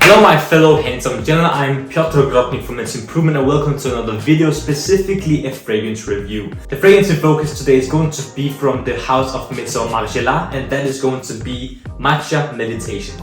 Hello my fellow handsome gentlemen, I'm Piotr Grotnik from Men's Improvement and welcome to another video, specifically a fragrance review. The fragrance in focus today is going to be from the house of Maison Margiela, and that is going to be Matcha Meditation.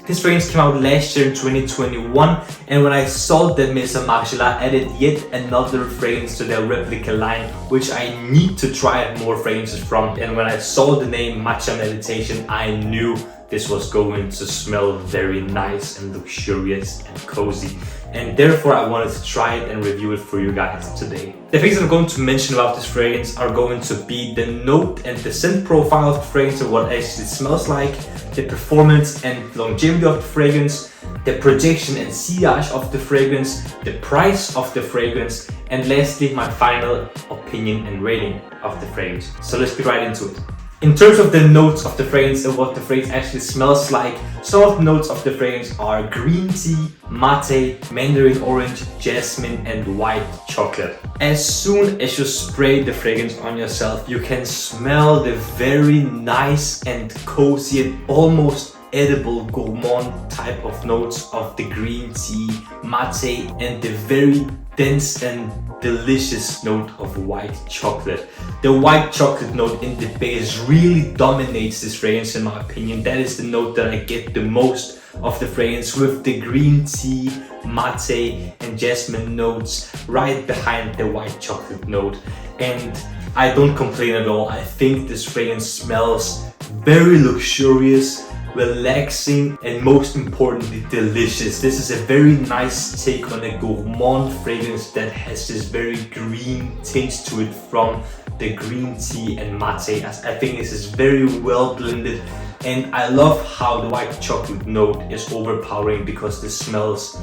This fragrance came out last year in 2021, and when I saw that Maison Margiela added yet another fragrance to their replica line, which I need to try more fragrances from, and when I saw the name Matcha Meditation, I knew this was going to smell very nice and luxurious and cozy, and therefore I wanted to try it and review it for you guys today. The things I'm going to mention about this fragrance are going to be the note and the scent profile of the fragrance and what actually smells like, the performance and longevity of the fragrance, the projection and sillage of the fragrance, the price of the fragrance, and lastly my final opinion and rating of the fragrance. So let's get right into it. In terms of the notes of the fragrance and what the fragrance actually smells like, some of the notes of the fragrance are green tea, mate, mandarin orange, jasmine and white chocolate. As soon as you spray the fragrance on yourself, you can smell the very nice and cozy and almost edible gourmand type of notes of the green tea, mate and the very dense and delicious note of white chocolate. The white chocolate note in the base really dominates this fragrance in my opinion. That is the note that I get the most of the fragrance, with the green tea, mate and jasmine notes right behind the white chocolate note. And I don't complain at all. I think this fragrance smells very luxurious, relaxing and most importantly delicious. This is a very nice take on a gourmand fragrance that has this very green tinge to it from the green tea and mate. I think this is very well blended, and I love how the white chocolate note is overpowering because this smells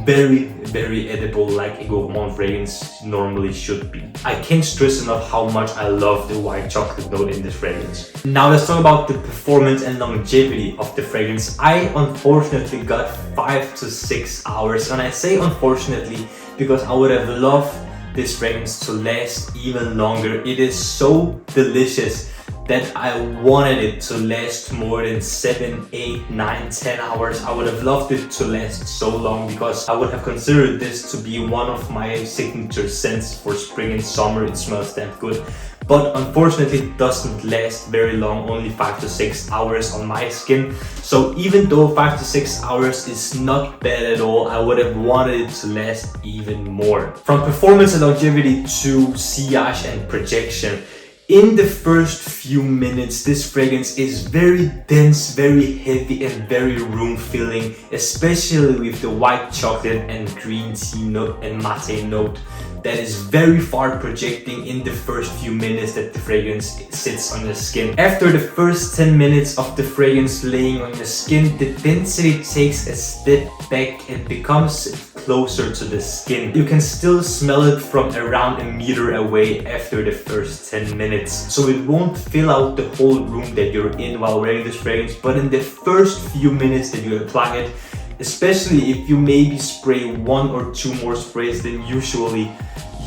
very edible, like a gourmand fragrance normally should be. I can't stress enough how much I love the white chocolate note in this fragrance. Now let's talk about the performance and longevity of the fragrance. I unfortunately got 5 to 6 hours, and I say unfortunately because I would have loved this fragrance to last even longer. It is so delicious that I wanted it to last more than 7, 8, 9, 10 hours. I would have loved it to last so long because I would have considered this to be one of my signature scents for spring and summer. It smells that good. But unfortunately it doesn't last very long, only 5 to 6 hours on my skin. So even though 5 to 6 hours is not bad at all, I would have wanted it to last even more. From performance and longevity to sillage and projection, in the first few minutes, this fragrance is very dense, very heavy and very room filling, especially with the white chocolate and green tea note and mate note that is very far projecting in the first few minutes that the fragrance sits on your skin. After the first 10 minutes of the fragrance laying on your skin, the density takes a step back and becomes closer to the skin. You can still smell it from around a meter away after the first 10 minutes. So it won't fill out the whole room that you're in while wearing this fragrance, but in the first few minutes that you apply it, especially if you maybe spray 1 or 2 more sprays than usually,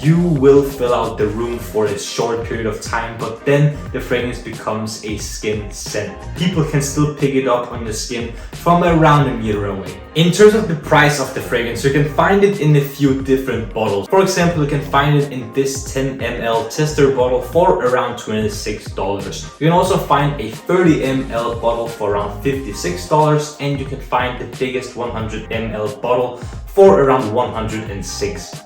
you will fill out the room for a short period of time, but then the fragrance becomes a skin scent. People can still pick it up on the skin from around a meter away. In terms of the price of the fragrance, you can find it in a few different bottles. For example, you can find it in this 10 ml tester bottle for around $26. You can also find a 30 ml bottle for around $56, and you can find the biggest 100 ml bottle for around $106.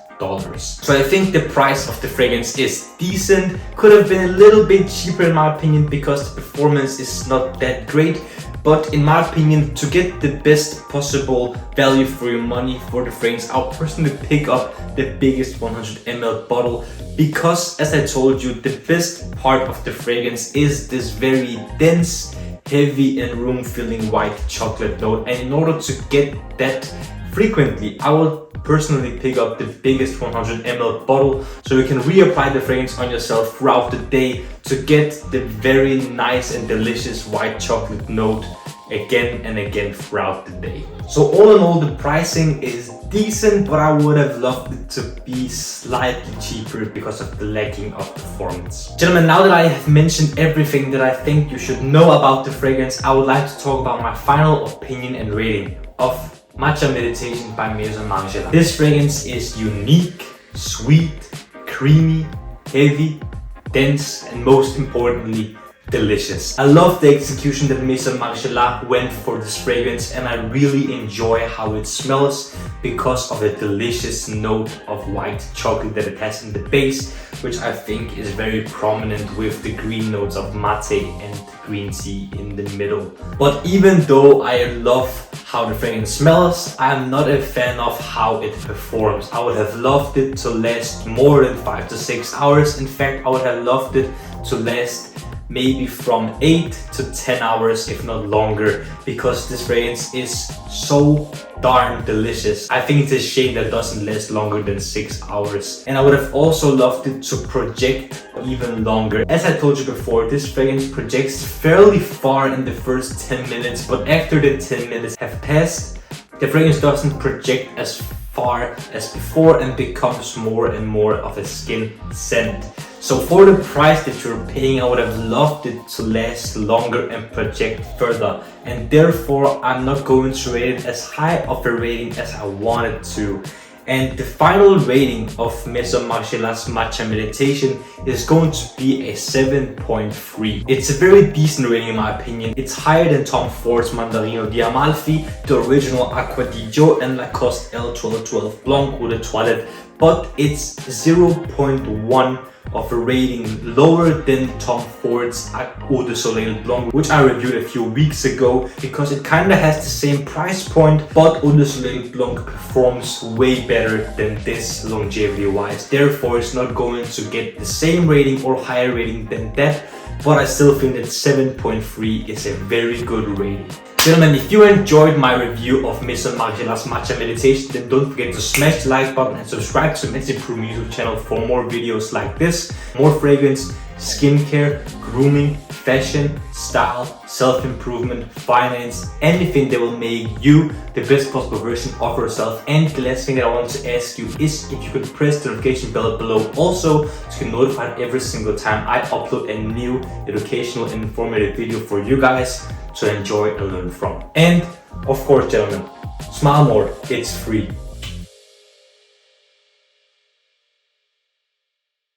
So I think the price of the fragrance is decent. Could have been a little bit cheaper in my opinion because the performance is not that great. But in my opinion, to get the best possible value for your money for the fragrance, I'll personally pick up the biggest 100 ml bottle because, as I told you, the best part of the fragrance is this very dense, heavy and room-filling white chocolate note. And in order to get that frequently, I will personally pick up the biggest 100 ml bottle so you can reapply the fragrance on yourself throughout the day to get the very nice and delicious white chocolate note again and again throughout the day. So all in all, the pricing is decent, but I would have loved it to be slightly cheaper because of the lacking of performance. Gentlemen, now that I have mentioned everything that I think you should know about the fragrance, I would like to talk about my final opinion and rating of Matcha Meditation by Maison Margiela. This fragrance is unique, sweet, creamy, heavy, dense, and most importantly, delicious. I love the execution that Maison Margiela went for this fragrance, and I really enjoy how it smells because of the delicious note of white chocolate that it has in the base, which I think is very prominent with the green notes of mate and green tea in the middle. But even though I love how the fragrance smells, I am not a fan of how it performs. I would have loved it to last more than 5 to 6 hours. In fact, I would have loved it to last maybe from 8 to 10 hours, if not longer, because this fragrance is so darn delicious. I think it's a shame that it doesn't last longer than 6 hours. And I would have also loved it to project even longer. As I told you before, this fragrance projects fairly far in the first 10 minutes, but after the 10 minutes have passed, the fragrance doesn't project as far as before and becomes more and more of a skin scent. So for the price that you're paying, I would have loved it to last longer and project further. And therefore, I'm not going to rate it as high of a rating as I wanted to. And the final rating of Maison Margiela's Matcha Meditation is going to be a 7.3. It's a very decent rating in my opinion. It's higher than Tom Ford's Mandarino di Amalfi, the original Acqua di Gio, and Lacoste L1212 Blanc Eau de Toilette, but it's 0.1 of a rating lower than Tom Ford's Eau de Soleil Blanc, which I reviewed a few weeks ago, because it kinda has the same price point, but Eau de Soleil Blanc performs way better than this longevity wise. Therefore, it's not going to get the same rating or higher rating than that, but I still think that 7.3 is a very good rating. Gentlemen, if you enjoyed my review of Maison Margiela's Matcha Meditation, then don't forget to smash the like button and subscribe to my YouTube channel for more videos like this. More fragrance, skincare, grooming, fashion, style, self-improvement, finance, anything that will make you the best possible version of yourself. And the last thing that I want to ask you is if you could press the notification bell below also to get notified every single time I upload a new educational and informative video for you guys to enjoy and learn from. And of course, gentlemen, smile more, it's free.